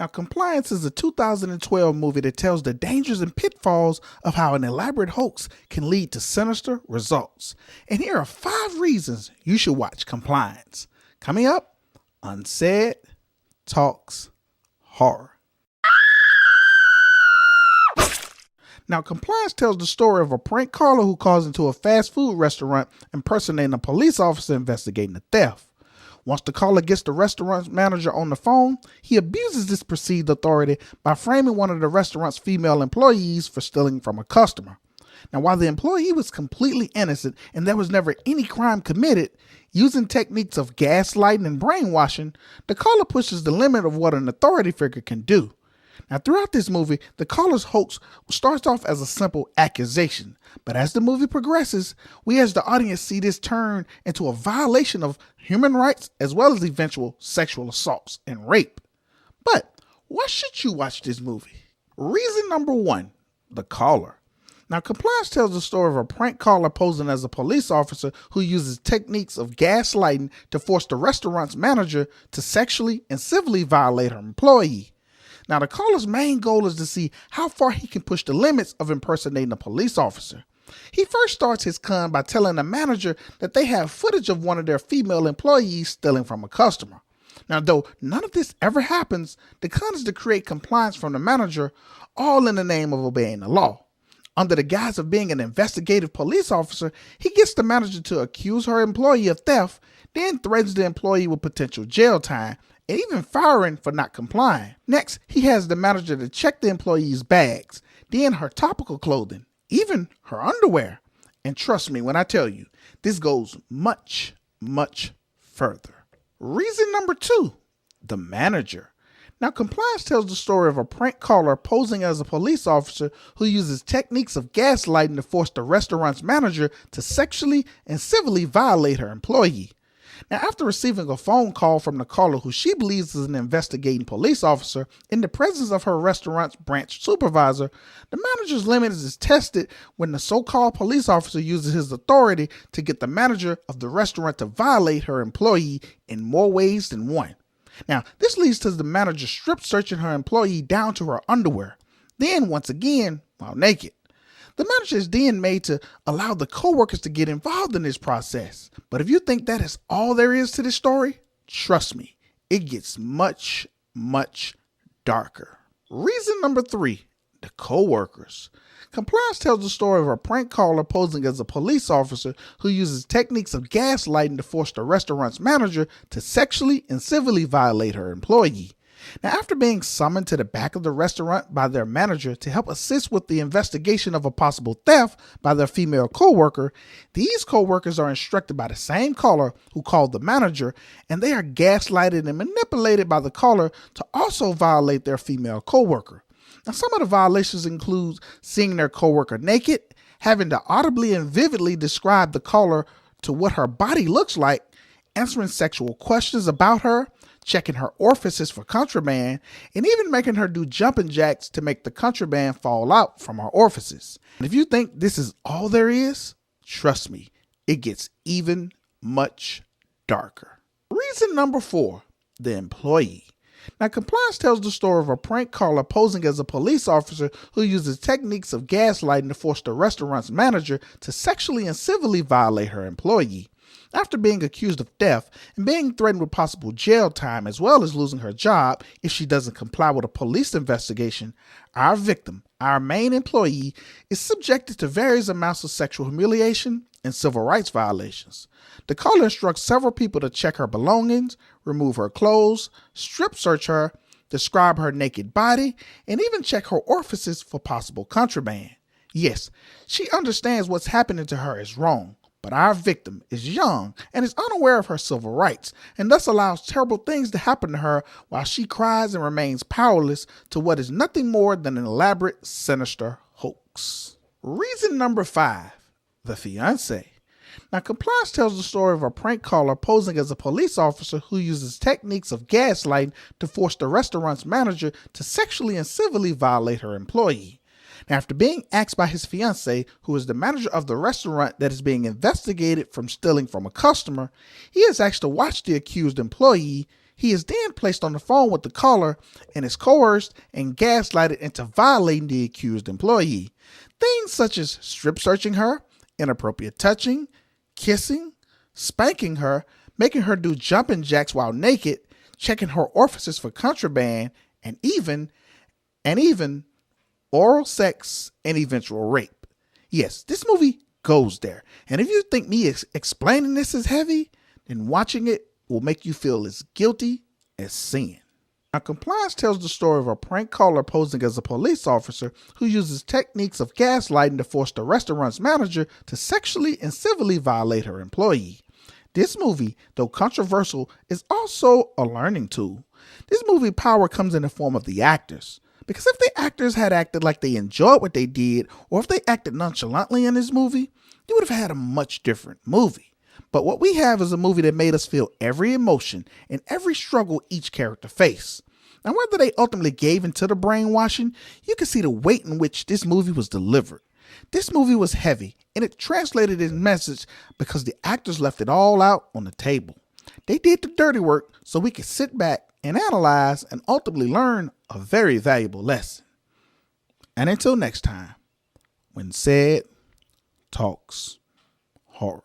Now, Compliance is a 2012 movie that tells the dangers and pitfalls of how an elaborate hoax can lead to sinister results. And here are 5 reasons you should watch Compliance. Coming up on CEDtalks Horror. Now, Compliance tells the story of a prank caller who calls into a fast food restaurant impersonating a police officer investigating a theft. Once the caller gets the restaurant's manager on the phone, he abuses this perceived authority by framing one of the restaurant's female employees for stealing from a customer. Now, while the employee was completely innocent and there was never any crime committed, using techniques of gaslighting and brainwashing, the caller pushes the limit of what an authority figure can do. Now, throughout this movie, the caller's hoax starts off as a simple accusation, but as the movie progresses, we as the audience see this turn into a violation of human rights as well as eventual sexual assaults and rape. But why should you watch this movie? Reason number 1, the caller. Now, Compliance tells the story of a prank caller posing as a police officer who uses techniques of gaslighting to force the restaurant's manager to sexually and civilly violate her employee. Now, the caller's main goal is to see how far he can push the limits of impersonating a police officer. He first starts his con by telling the manager that they have footage of one of their female employees stealing from a customer. Now, though none of this ever happens, the con is to create compliance from the manager, all in the name of obeying the law. Under the guise of being an investigative police officer, he gets the manager to accuse her employee of theft, then threatens the employee with potential jail time, and even firing for not complying. Next, he has the manager to check the employee's bags, then her topical clothing, even her underwear. And trust me when I tell you, this goes much, much further. Reason number 2, the manager. Now, Compliance tells the story of a prank caller posing as a police officer who uses techniques of gaslighting to force the restaurant's manager to sexually and civilly violate her employee. Now, after receiving a phone call from the caller who she believes is an investigating police officer in the presence of her restaurant's branch supervisor, the manager's limit is tested when the so-called police officer uses his authority to get the manager of the restaurant to violate her employee in more ways than one. Now, this leads to the manager strip searching her employee down to her underwear, then once again while naked. The manager is then made to allow the co-workers to get involved in this process. But if you think that is all there is to this story, trust me, it gets much, much darker. Reason number 3, the co-workers. Compliance tells the story of a prank caller posing as a police officer who uses techniques of gaslighting to force the restaurant's manager to sexually and civilly violate her employee. Now, after being summoned to the back of the restaurant by their manager to help assist with the investigation of a possible theft by their female co-worker, these co-workers are instructed by the same caller who called the manager, and they are gaslighted and manipulated by the caller to also violate their female co-worker. Now, some of the violations include seeing their co-worker naked, having to audibly and vividly describe the caller to what her body looks like, answering sexual questions about her, checking her orifices for contraband, and even making her do jumping jacks to make the contraband fall out from her orifices. And if you think this is all there is, trust me, it gets even much darker. Reason number 4, the employee. Now, Compliance tells the story of a prank caller posing as a police officer who uses techniques of gaslighting to force the restaurant's manager to sexually and civilly violate her employee. After being accused of theft and being threatened with possible jail time as well as losing her job if she doesn't comply with a police investigation, our victim, our main employee, is subjected to various amounts of sexual humiliation and civil rights violations. The caller instructs several people to check her belongings, remove her clothes, strip search her, describe her naked body, and even check her orifices for possible contraband. Yes, she understands what's happening to her is wrong. But our victim is young and is unaware of her civil rights, and thus allows terrible things to happen to her while she cries and remains powerless to what is nothing more than an elaborate, sinister hoax. Reason number 5, the fiancé. Now, Compliance tells the story of a prank caller posing as a police officer who uses techniques of gaslighting to force the restaurant's manager to sexually and civilly violate her employee. Now, after being asked by his fiancé, who is the manager of the restaurant that is being investigated from stealing from a customer, he is asked to watch the accused employee, He is then placed on the phone with the caller and is coerced and gaslighted into violating the accused employee. Things such as strip searching her, inappropriate touching, kissing, spanking her, making her do jumping jacks while naked, checking her orifices for contraband, and even oral sex and eventual rape. Yes, this movie goes there. And if you think me explaining this is heavy, then watching it will make you feel as guilty as sin. Now, Compliance tells the story of a prank caller posing as a police officer who uses techniques of gaslighting to force the restaurant's manager to sexually and civilly violate her employee. This movie, though controversial, is also a learning tool. This movie power comes in the form of the actors. Because if the actors had acted like they enjoyed what they did, or if they acted nonchalantly in this movie, you would have had a much different movie. But what we have is a movie that made us feel every emotion and every struggle each character faced. Now, whether they ultimately gave into the brainwashing, you can see the weight in which this movie was delivered. This movie was heavy, and it translated its message because the actors left it all out on the table. They did the dirty work so we could sit back and analyze and ultimately learn a very valuable lesson. And until next time, when CEDtalks horror.